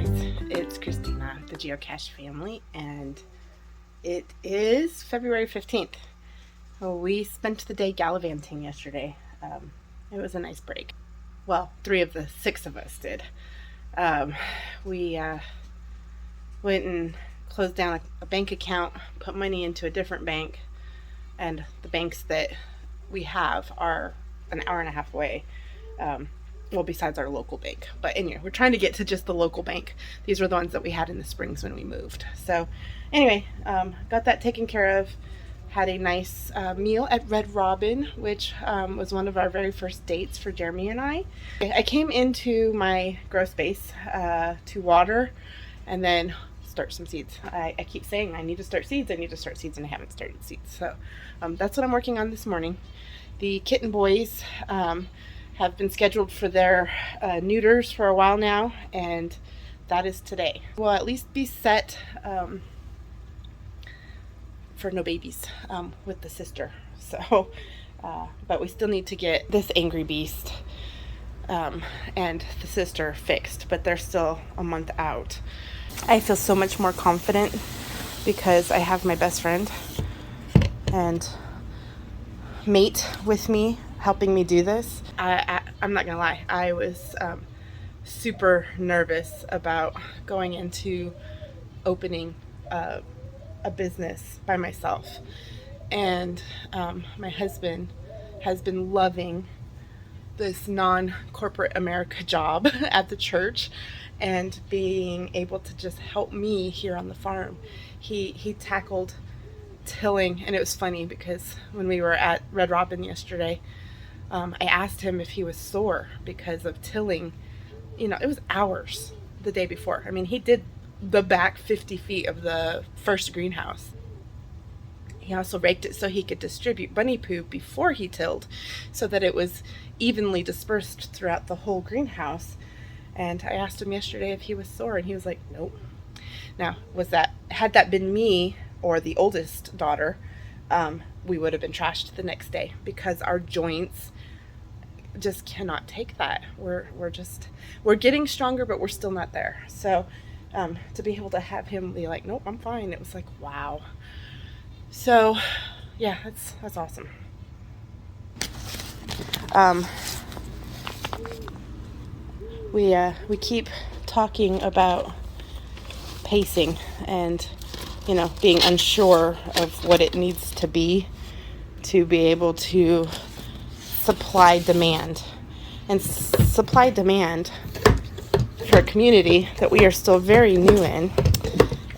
guys, it's Christina, the Geocache family, and it is February 15th. We spent the day gallivanting yesterday. It was a nice break. Well, 3 of the 6 of us did. We went and closed down a bank account, put money into a different bank, and the banks that we have are an hour and a half away. Besides our local bank. But anyway, we're trying to get to just the local bank. These were the ones that we had in the springs when we moved. So anyway, got that taken care of. Had a nice meal at Red Robin, which was one of our very first dates for Jeremy and I. I came into my grow space to water and then start some seeds. I keep saying I need to start seeds, and I haven't started seeds. So that's what I'm working on this morning. The kitten boys have been scheduled for their neuters for a while now, and that is today. We'll at least be set for no babies with the sister. So, but we still need to get this angry beast and the sister fixed, but they're still a month out. I feel so much more confident because I have my best friend and mate with me helping me do this. I'm not gonna lie, I was super nervous about going into opening a business by myself, and my husband has been loving this non-corporate America job at the church and being able to just help me here on the farm. He tackled tilling, and it was funny because when we were at Red Robin yesterday, I asked him if he was sore because of tilling. You know, it was hours the day before. I mean, he did the back 50 feet of the first greenhouse. He also raked it so he could distribute bunny poo before he tilled so that it was evenly dispersed throughout the whole greenhouse. And I asked him yesterday if he was sore, and he was like, nope. Now, had that been me or the oldest daughter, we would have been trashed the next day because our joints just cannot take that. We're getting stronger, but we're still not there. So to be able to have him be like, nope, I'm fine, it was like, wow. So yeah, that's awesome. We keep talking about pacing and, you know, being unsure of what it needs to be able to supply demand. And supply demand for a community that we are still very new in,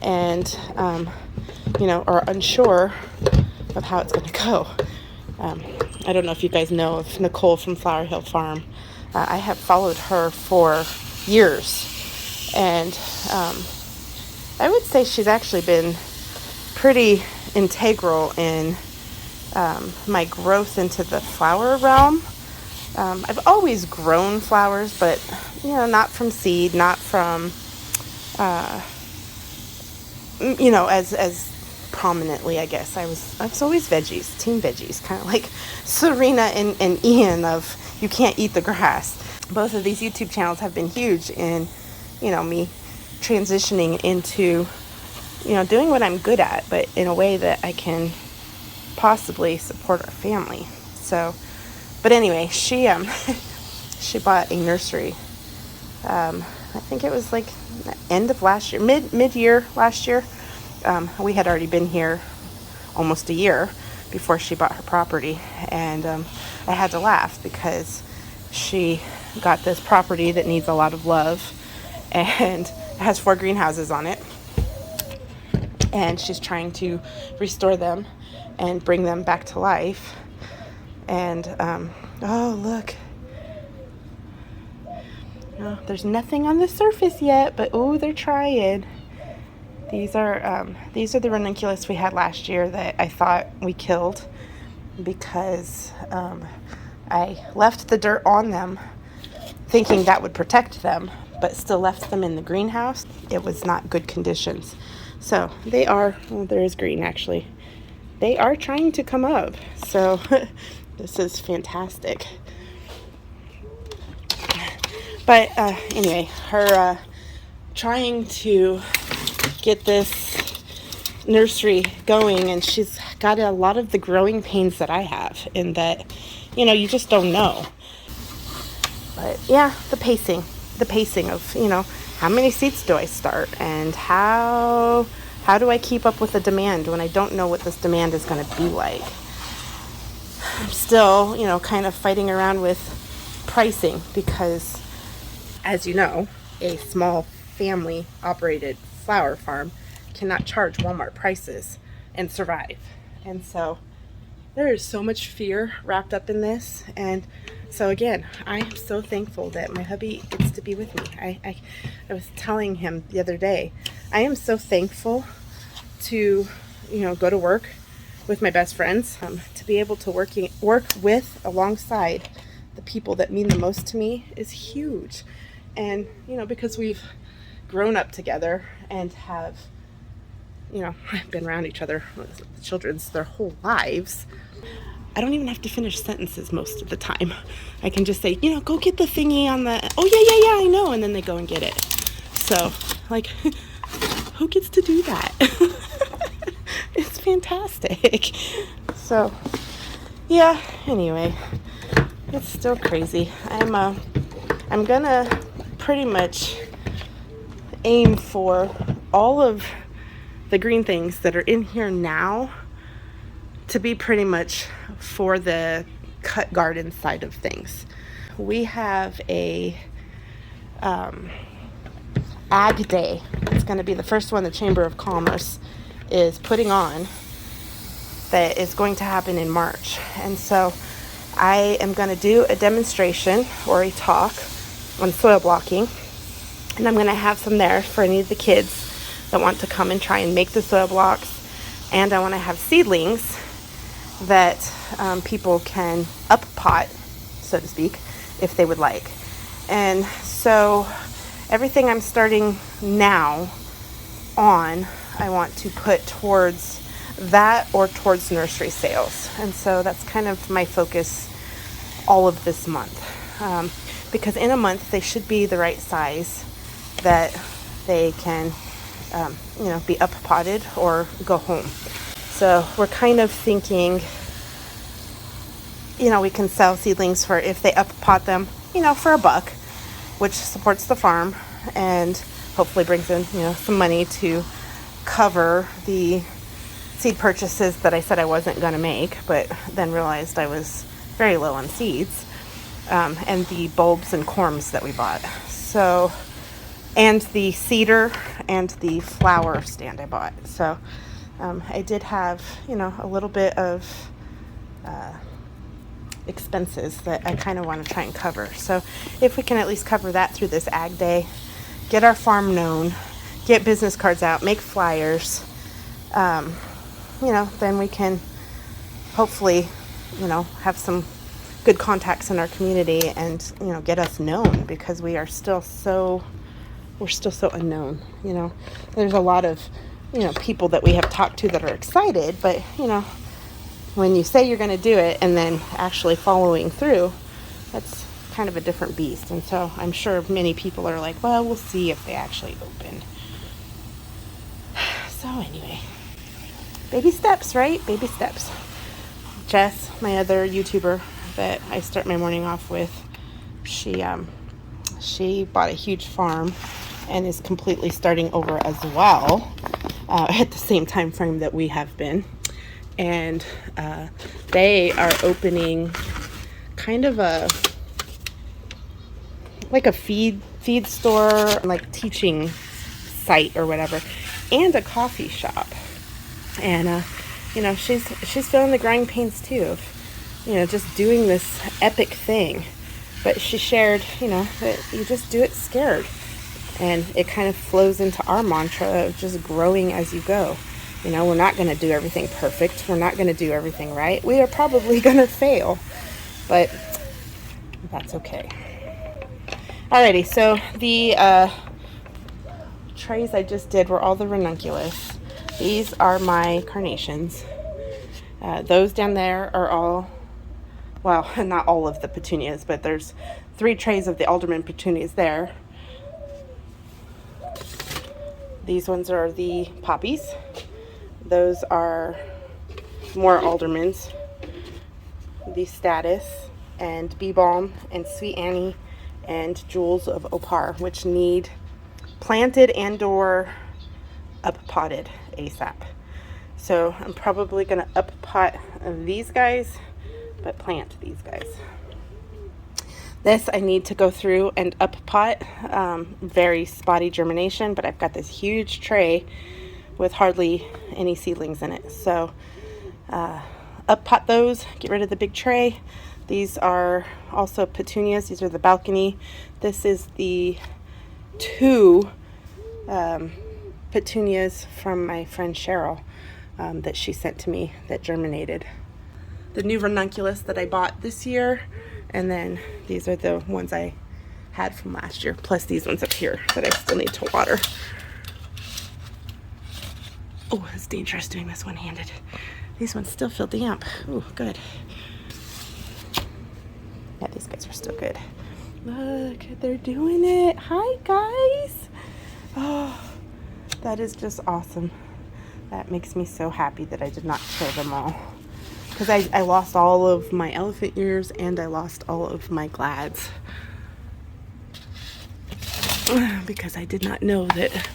and are unsure of how it's going to go. I don't know if you guys know of Nicole from Flower Hill Farm. I have followed her for years, and I would say she's actually been pretty integral in my growth into the flower realm. I've always grown flowers, but not from seed, not from as prominently, I guess. I was always veggies, team veggies, kind of like Serena and Ian of You Can't Eat the Grass. Both of these YouTube channels have been huge in me transitioning into doing what I'm good at, but in a way that I can possibly support our family. So, but anyway, she she bought a nursery. I think it was like the end of last year, mid-year last year. We had already been here almost a year before she bought her property, and I had to laugh because she got this property that needs a lot of love, and it has 4 greenhouses on it, and she's trying to restore them and bring them back to life. And oh, look, there's nothing on the surface yet, but oh, they're trying. These are the ranunculus we had last year that I thought we killed because I left the dirt on them thinking that would protect them, but still left them in the greenhouse. It was not good conditions. So they are, there is green actually. They are trying to come up. So this is fantastic. But anyway, her trying to get this nursery going, and she's got a lot of the growing pains that I have, in that, you just don't know. But yeah, the pacing of, how many seats do I start, and how do I keep up with the demand when I don't know what this demand is going to be like. I'm still, kind of fighting around with pricing, because, as you know, a small family operated flower farm cannot charge Walmart prices and survive. And so there is so much fear wrapped up in this. And so again, I am so thankful that my hubby gets to be with me. I was telling him the other day, I am so thankful to, go to work with my best friends, to be able to work with, alongside the people that mean the most to me, is huge. And, because we've grown up together and have, been around each other, the children's, their whole lives, I don't even have to finish sentences most of the time. I can just say, go get the thingy on the, oh yeah, I know. And then they go and get it. So, like, who gets to do that? It's fantastic. So, yeah, anyway, it's still crazy. I'm gonna pretty much aim for all of the green things that are in here now to be pretty much for the cut garden side of things. We have a Ag Day. It's going to be the first one the Chamber of Commerce is putting on, that is going to happen in March. And so I am going to do a demonstration or a talk on soil blocking, and I'm going to have some there for any of the kids that want to come and try and make the soil blocks. And I want to have seedlings that people can up pot, so to speak, if they would like. And so everything I'm starting now on, I want to put towards that or towards nursery sales. And so that's kind of my focus all of this month. Because in a month they should be the right size that they can be up potted or go home. So we're kind of thinking, we can sell seedlings for, if they up pot them, for $1, which supports the farm and hopefully brings in, some money to cover the seed purchases that I said I wasn't going to make, but then realized I was very low on seeds, and the bulbs and corms that we bought. So, and the cedar and the flower stand I bought. So I did have, a little bit of expenses that I kind of want to try and cover. So if we can at least cover that through this Ag Day, get our farm known, get business cards out, make flyers, then we can hopefully, have some good contacts in our community and, get us known, because we're still so unknown. There's a lot of, people that we have talked to that are excited, but, when you say you're going to do it and then actually following through, that's kind of a different beast. And so I'm sure many people are like, well, we'll see if they actually open. So anyway, baby steps, right? Baby steps. Jess, my other YouTuber that I start my morning off with, she bought a huge farm and is completely starting over as well, at the same time frame that we have been. And they are opening kind of a feed store, like teaching site or whatever, and a coffee shop. And she's feeling the growing pains too of, just doing this epic thing. But she shared, that you just do it scared. And it kind of flows into our mantra of just growing as you go. We're not going to do everything perfect. We're not going to do everything right. We are probably going to fail, but that's okay. Alrighty, so the trays I just did were all the ranunculus. These are my carnations. Those down there are all, well, not all of the petunias, but there's 3 trays of the alderman petunias there. These ones are the poppies. Those are more aldermans. The status and bee balm and sweet Annie and jewels of opar, which need planted and or up potted ASAP. So I'm probably gonna up pot these guys, but plant these guys. This I need to go through and up pot. Very spotty germination, but I've got this huge tray with hardly any seedlings in it. So up pot those, get rid of the big tray. These are also petunias. These are the balcony. This is the two petunias from my friend Cheryl that she sent to me that germinated. The new ranunculus that I bought this year, and then these are the ones I had from last year, plus these ones up here that I still need to water. Oh, it's dangerous doing this one-handed. These ones still feel damp. Oh, good. Yeah, these guys are still good. Look, they're doing it. Hi, guys. Oh, that is just awesome. That makes me so happy that I did not kill them all. Because I lost all of my elephant ears and I lost all of my glads. Because I did not know that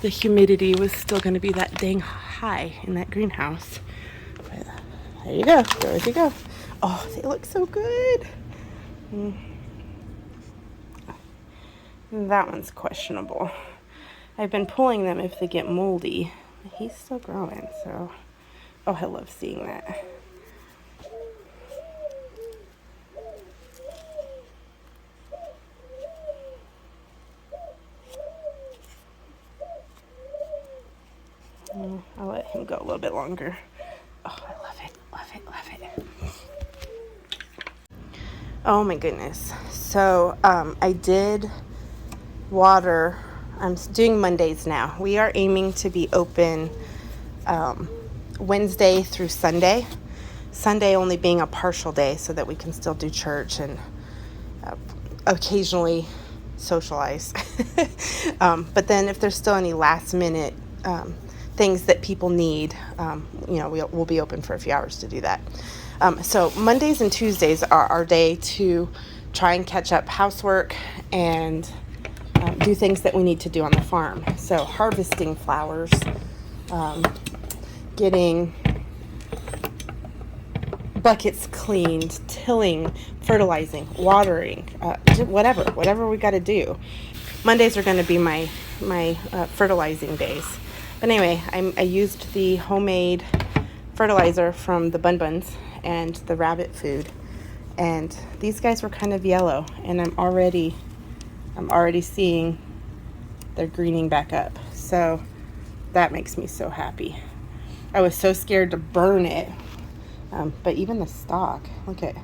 the humidity was still going to be that dang high in that greenhouse. But there you go. There you go. Oh, they look so good. That one's questionable. I've been pulling them if they get moldy. He's still growing, so... Oh, I love seeing that. I'll let him go a little bit longer. Oh, I love it, love it, love it. Oh my goodness. So I did water. I'm doing Mondays now. We are aiming to be open Wednesday through Sunday. Sunday only being a partial day so that we can still do church and occasionally socialize. But then if there's still any last minute things that people need, we'll be open for a few hours to do that. So Mondays and Tuesdays are our day to try and catch up housework and do things that we need to do on the farm. So harvesting flowers, getting buckets cleaned, tilling, fertilizing, watering, whatever we got to do. Mondays are going to be my fertilizing days. But anyway, I used the homemade fertilizer from the Bun Buns and the rabbit food, and these guys were kind of yellow, and I'm already seeing they're greening back up. So that makes me so happy. I was so scared to burn it, but even the stalk, look at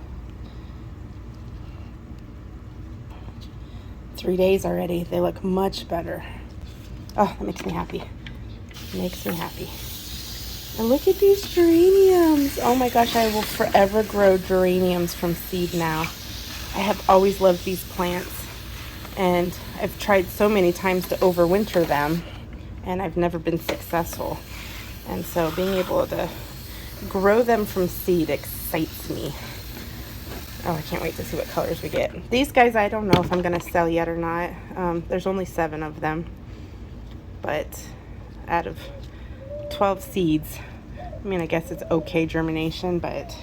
3 days already. They look much better. Oh, that makes me happy. Makes me happy. And look at these geraniums. Oh my gosh, I will forever grow geraniums from seed now. I have always loved these plants, and I've tried so many times to overwinter them, and I've never been successful. And so being able to grow them from seed excites me. Oh, I can't wait to see what colors we get. These guys, I don't know if I'm going to sell yet or not. There's only 7 of them, but out of 12 seeds, I mean, I guess it's okay germination, but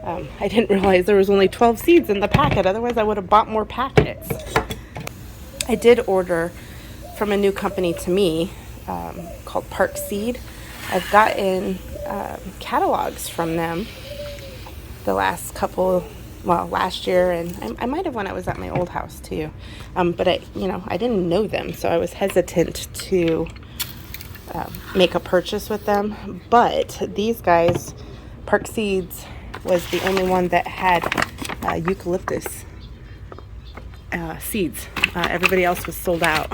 I didn't realize there was only 12 seeds in the packet. Otherwise, I would have bought more packets. I did order from a new company to me called Park Seed. I've gotten catalogs from them the last last year, and I might have when I was at my old house too. But I didn't know them, so I was hesitant to make a purchase with them. But these guys, Park Seeds was the only one that had eucalyptus seeds. Everybody else was sold out,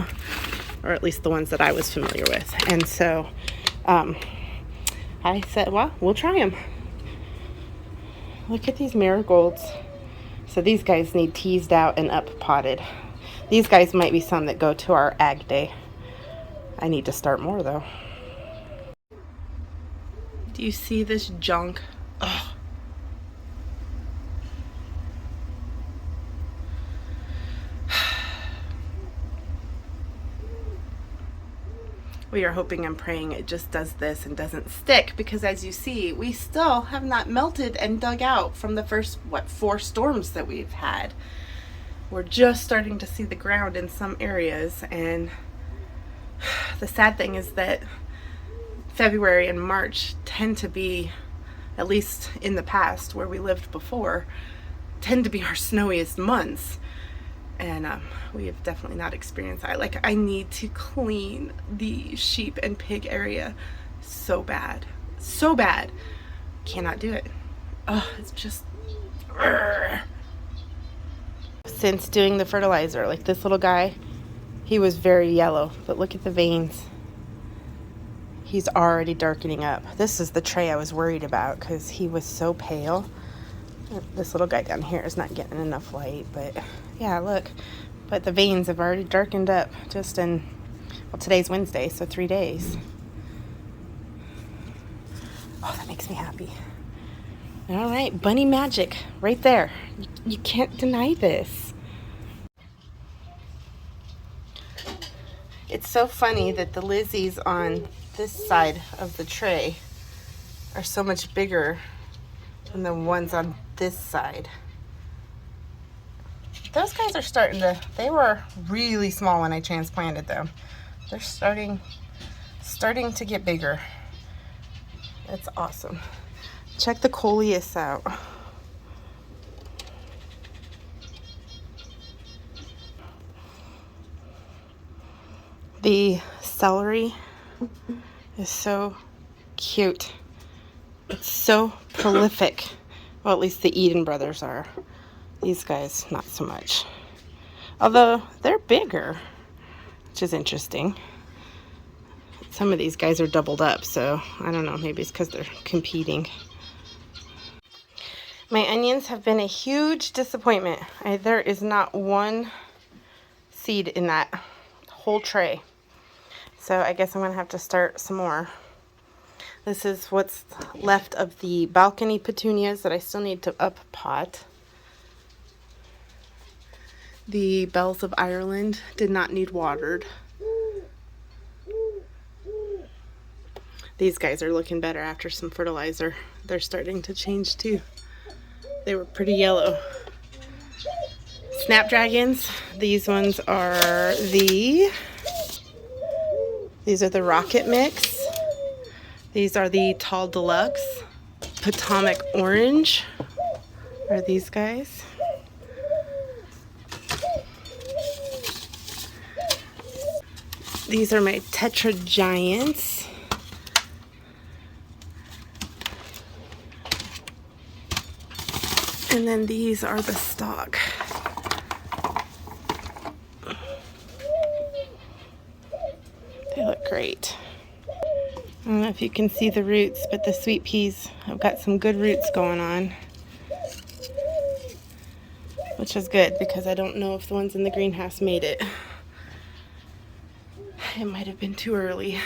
or at least the ones that I was familiar with. And so I said, well, we'll try them. Look at these marigolds. So these guys need teased out and up potted. These guys might be some that go to our ag day. I need to start more though. Do you see this junk? Ugh. We are hoping and praying it just does this and doesn't stick, because as you see, we still have not melted and dug out from the first, 4 storms that we've had. We're just starting to see the ground in some areas, and the sad thing is that February and March tend to be, at least in the past where we lived before, tend to be our snowiest months. And we have definitely not experienced that. Like, I need to clean the sheep and pig area so bad. So bad. Cannot do it. Oh, it's just... Since doing the fertilizer, like this little guy, he was very yellow. But look at the veins. He's already darkening up. This is the tray I was worried about because he was so pale. This little guy down here is not getting enough light, but yeah, look. But the veins have already darkened up just in, well, today's Wednesday, so 3 days. Oh, that makes me happy. All right, bunny magic right there. You can't deny this. It's so funny that the Lizzies on this side of the tray are so much bigger than the ones on this side. Those guys are starting to, they were really small when I transplanted them. They're starting to get bigger. It's awesome. Check the coleus out. The celery is so cute. It's so prolific. Well, at least the Eden brothers are. These guys, not so much. Although, they're bigger, which is interesting. Some of these guys are doubled up, so I don't know. Maybe it's because they're competing. My onions have been a huge disappointment. There is not one seed in that whole tray. So I guess I'm going to have to start some more. This is what's left of the balcony petunias that I still need to up pot. The bells of Ireland did not need watered. These guys are looking better after some fertilizer. They're starting to change too. They were pretty yellow. Snapdragons, these ones are these are the Rocket Mix. These are the Tall Deluxe. Potomac Orange are these guys. These are my Tetra Giants. And then these are the stock. They look great. I don't know if you can see the roots, but the sweet peas have got some good roots going on. Which is good because I don't know if the ones in the greenhouse made it. It might have been too early.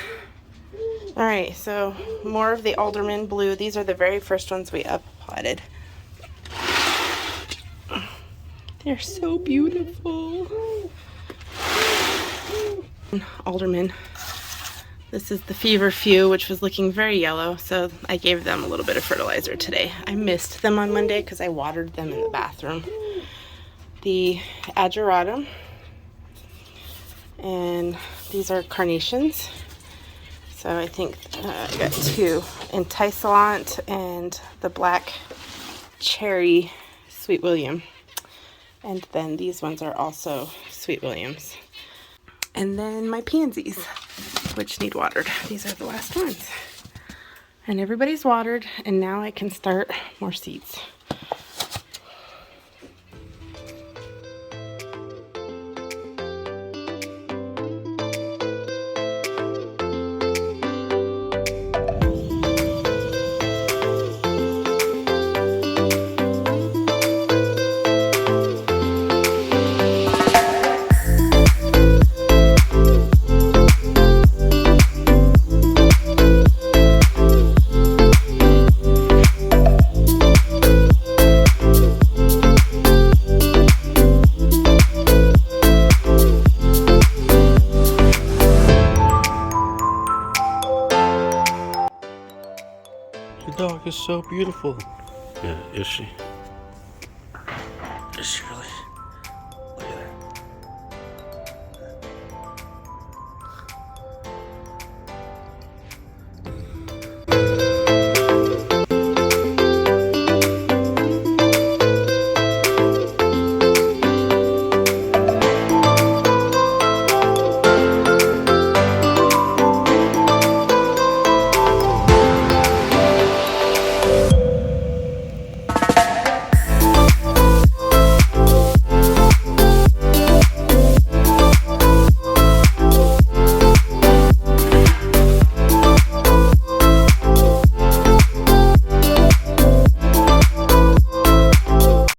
Alright, so more of the alderman blue. These are the very first ones we up-potted. They're so beautiful. Alderman. This is the feverfew, which was looking very yellow, so I gave them a little bit of fertilizer today. I missed them on Monday because I watered them in the bathroom. The ageratum. And these are carnations. So I think I got 2. Enticelant and the black cherry Sweet William. And then these ones are also Sweet Williams. And then my pansies, which need watered. These are the last ones. And everybody's watered, and now I can start more seeds. is so beautiful. Yeah, is she?